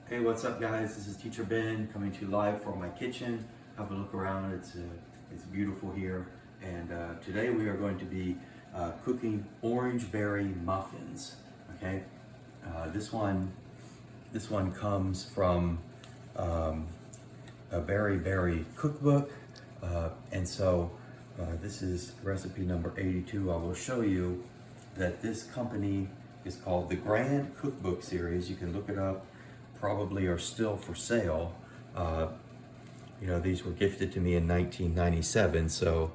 Hey, what's up, guys? This is Teacher Ben coming to you live from my kitchen. Have a look around. It's beautiful here, and today we are going to be cooking orange berry muffins. Okay, this one comes from a Very Berry cookbook, and so this is recipe number 82. I will show you that this company is called the Grand Cookbook Series. You can look it up. Probably are still for sale. These were gifted to me in 1997. So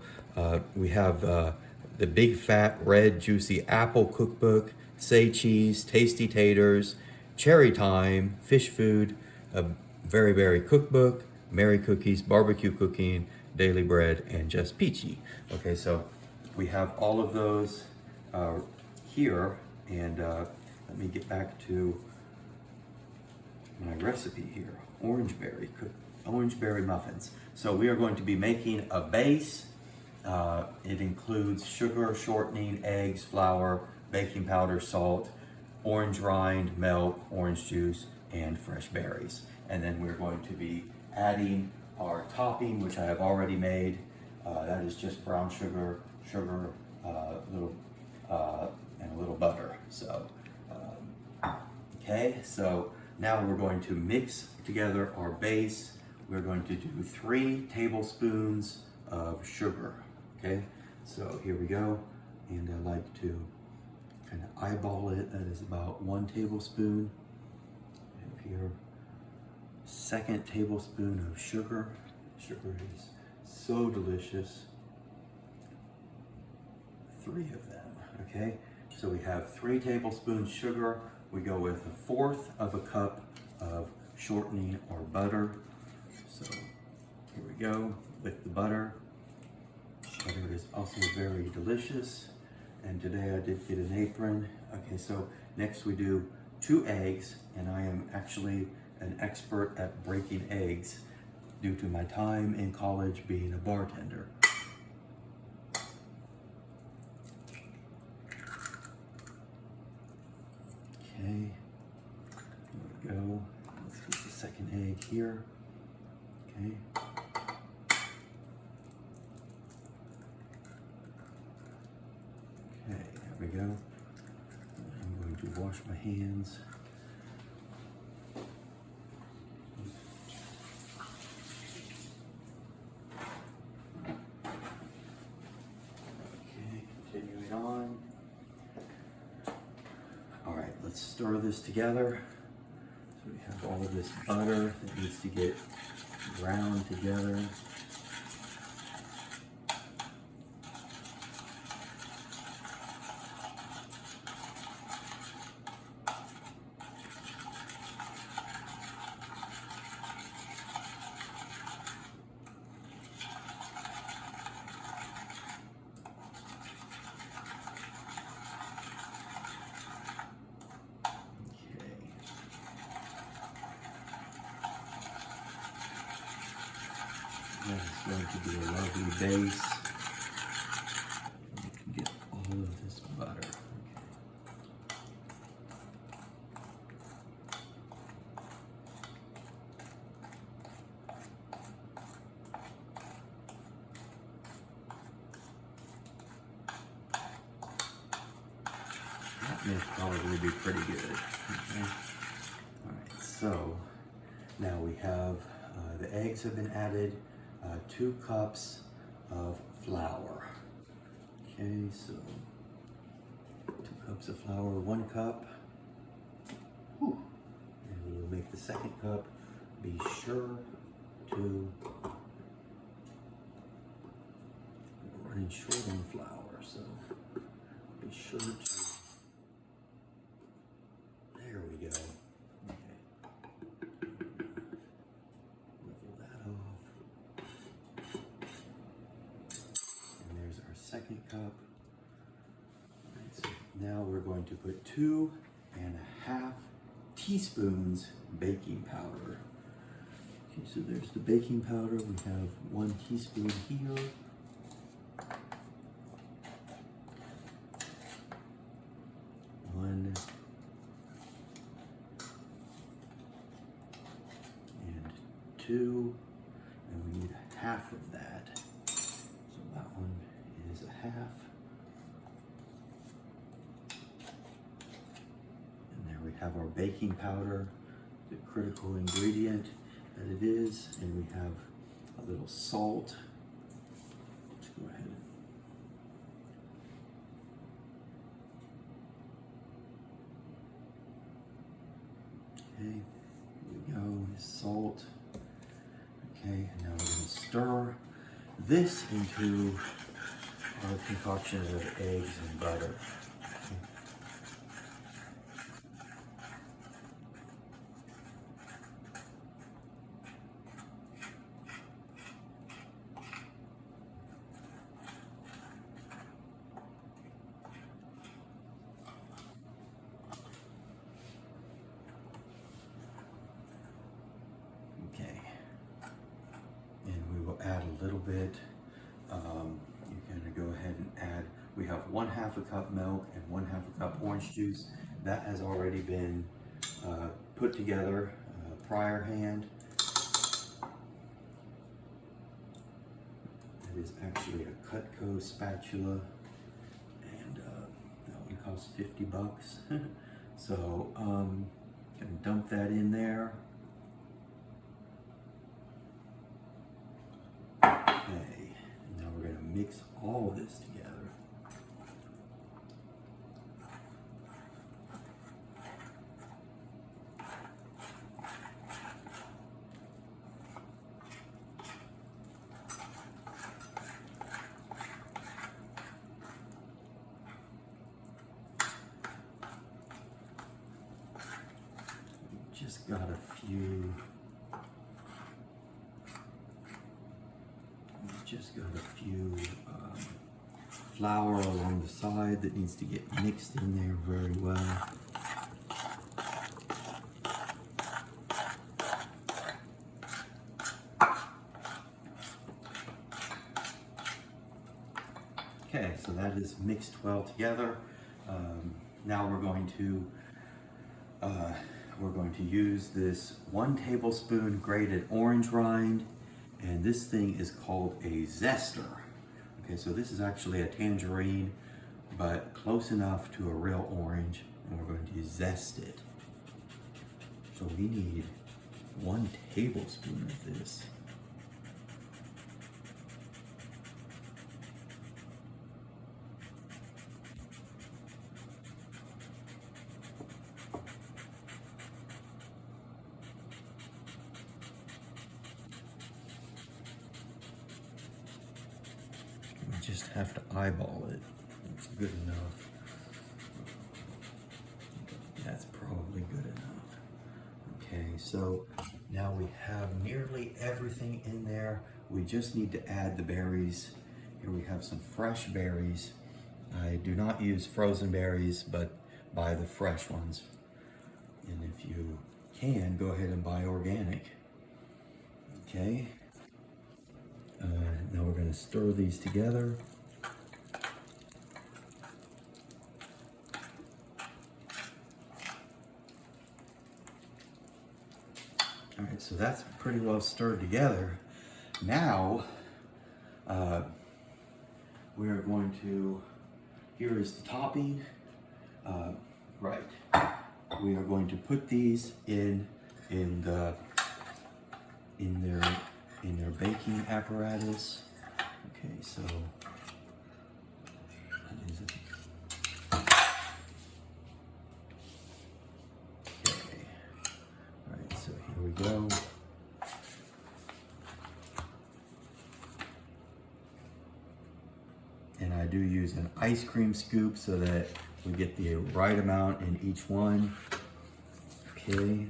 we have the Big Fat Red Juicy Apple Cookbook, Say Cheese, Tasty Taters, Cherry Time, Fish Food, a Very Berry Cookbook, Merry Cookies, Barbecue Cooking, Daily Bread, and Just Peachy. Okay, so we have all of those here, and let me get back to my recipe here. Orange berry muffins. So we are going to be making a base. It includes sugar, shortening, eggs, flour, baking powder, salt, orange rind, milk, orange juice, and fresh berries. And then we're going to be adding our topping, which I have already made. That is just brown sugar, and a little butter. So, okay, so now we're going to mix together our base. We're going to do 3 tablespoons of sugar, okay? So here we go, and I like to kind of eyeball it. That is about 1 tablespoon. I have here 2nd tablespoon of sugar. Sugar is so delicious. 3 of them, okay? So we have 3 tablespoons sugar. We go with 1/4 of a cup of shortening or butter. So here we go with the butter. Butter is also very delicious. And today I did get an apron. Okay, so next we do 2 eggs, and I am actually an expert at breaking eggs due to my time in college being a bartender. Okay, there we go. Let's get the 2nd egg here. Okay. Okay, there we go. I'm going to wash my hands. Okay, continuing on. All right, let's stir this together. So we have all of this butter that needs to get ground together. That's going to be a lovely base. You can get all of this butter. That may probably be pretty good. Okay. All right, so now we have the eggs have been added. 2 cups of flour. Okay, so 2 cups of flour, 1 cup. Whew. And we will make the 2nd cup. Be sure to running short on flour, so be sure to. There we go. Level that off. 2nd cup. All right, so now we're going to put 2.5 teaspoons baking powder. Okay, so there's the baking powder. We have 1 teaspoon here. 1 2, and we need half of that. So that one is a half. And there we have our baking powder, the critical ingredient that it is, and we have a little salt. Let's go ahead. Okay, here we go, salt. Okay, and now we're going to stir this into our concoction of eggs and butter. Okay, and we will add a little bit. You're going to go ahead and add, we have 1/2 cup milk and 1/2 cup orange juice. That has already been put together prior hand. It is actually a Cutco spatula, and that one costs $50. So can dump that in there. Okay, and now we're going to mix all this together. Just got a few. Just got a few flour along the side that needs to get mixed in there very well. Okay, so that is mixed well together. Now we're going to use this 1 tablespoon grated orange rind, and this thing is called a zester. Okay, so this is actually a tangerine, but close enough to a real orange, and we're going to zest it. So we need 1 tablespoon of this. Just have to eyeball it. It's good enough. That's probably good enough. Okay, so now we have nearly everything in there. We just need to add the berries. Here we have some fresh berries. I do not use frozen berries, but buy the fresh ones. And if you can, go ahead and buy organic. Okay. Now we're going to stir these together. All right, so that's pretty well stirred together. Now, we are going to, here is the topping. Right. We are going to put these in their baking apparatus. Okay, so that is it. Okay. All right, so here we go. And I do use an ice cream scoop so that we get the right amount in each one. Okay.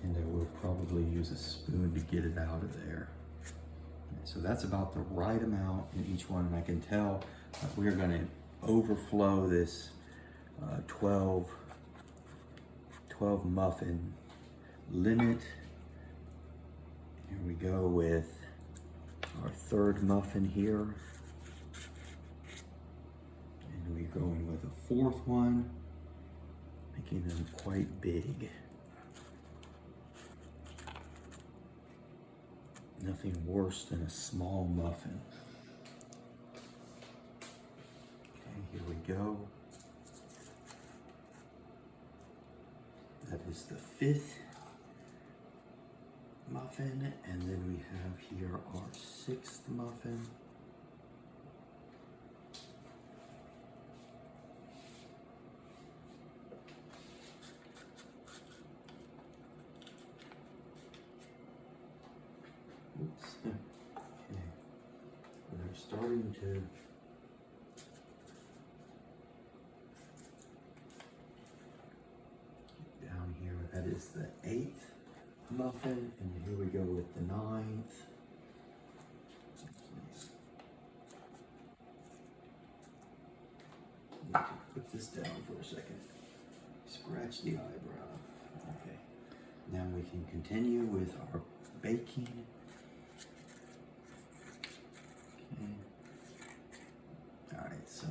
And I will probably use a spoon to get it out of there. So that's about the right amount in each one, and I can tell that we're going to overflow this 12 muffin limit. Here we go with our 3rd muffin here. And we're going with a 4th one. making them quite big. Nothing worse than a small muffin. Okay, here we go. That is the 5th muffin, and then we have here our 6th muffin. Oops. Okay. They're starting to down here. That is the 8th muffin, and here we go with the 9th. Need to put this down for a second. Scratch the eyebrow. Okay. Now we can continue with our baking. Okay. Alright, so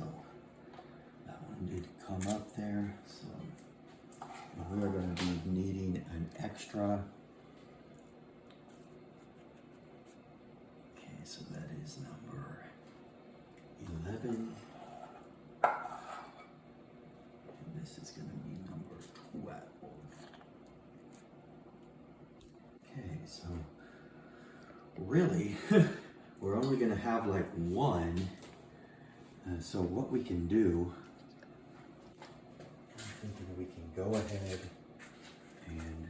that one did come up there. So we're going to be needing an extra. Okay, so that is number 11. And this is going to be number 12. Okay, so really, we're only going to have like one. So what we can do, I'm thinking we can go ahead and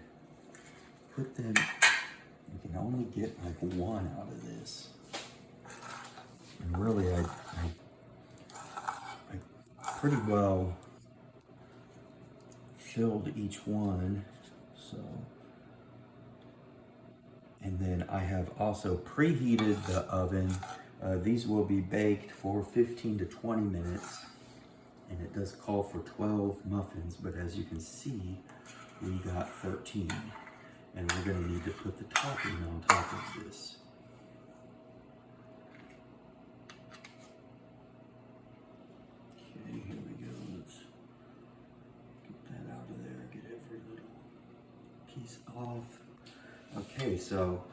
put them, we can only get like one out of this. And really, I pretty well filled each one, so. And then I have also preheated the oven. These will be baked for 15 to 20 minutes. And it does call for 12 muffins, but as you can see, we got 13. And we're gonna need to put the topping on top of this. Okay, here we go. Let's get that out of there, get every little piece off. Okay, so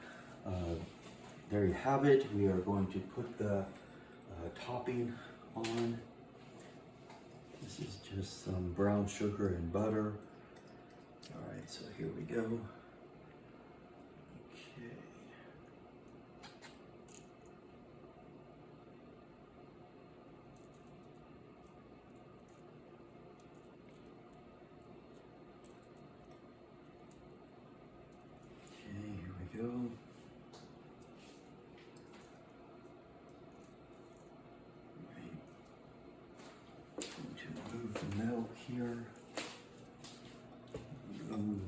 there you have it. We are going to put the topping on. This is just some brown sugar and butter. All right, so here we go. Okay. Okay, here we go. Move the milk here. Ooh.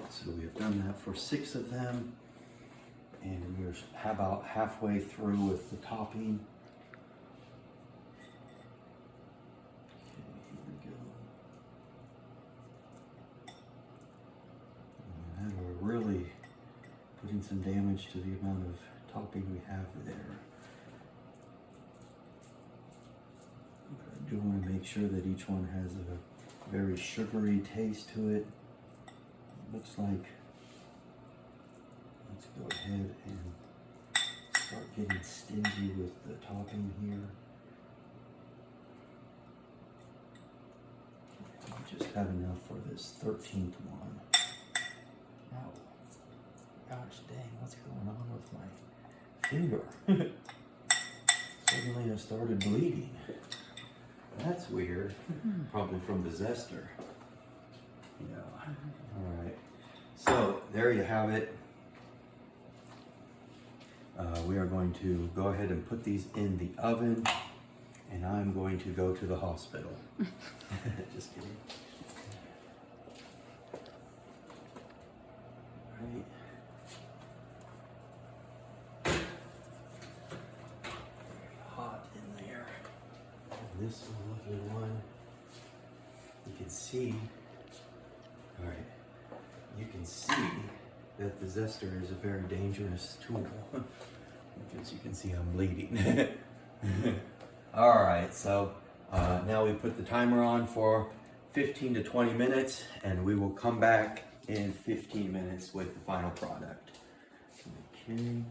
So we have done that for 6 of them. And we're about halfway through with the topping. Okay, here we go. And we're really putting some damage to the amount of topping we have there. But I do want to make sure that each one has a very sugary taste to it. Looks like. Let's go ahead and start getting stingy with the topping here. I just have enough for this 13th one. Oh, gosh dang, what's going on with my finger? Suddenly I started bleeding. That's weird. Probably from the zester. Yeah. All right. So there you have it. We are going to go ahead and put these in the oven, and I'm going to go to the hospital. Just kidding. All right. this lovely one. You can see, all right, you can see that the zester is a very dangerous tool. As you can see, I'm bleeding. All right, so now we put the timer on for 15 to 20 minutes, and we will come back in 15 minutes with the final product. Okay,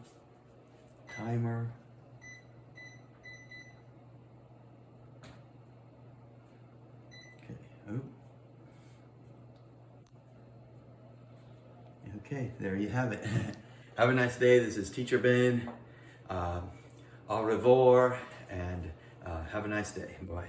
timer. Okay, oh. Okay, there you have it. Have a nice day. This is Teacher Ben. Au revoir, and have a nice day. Bye.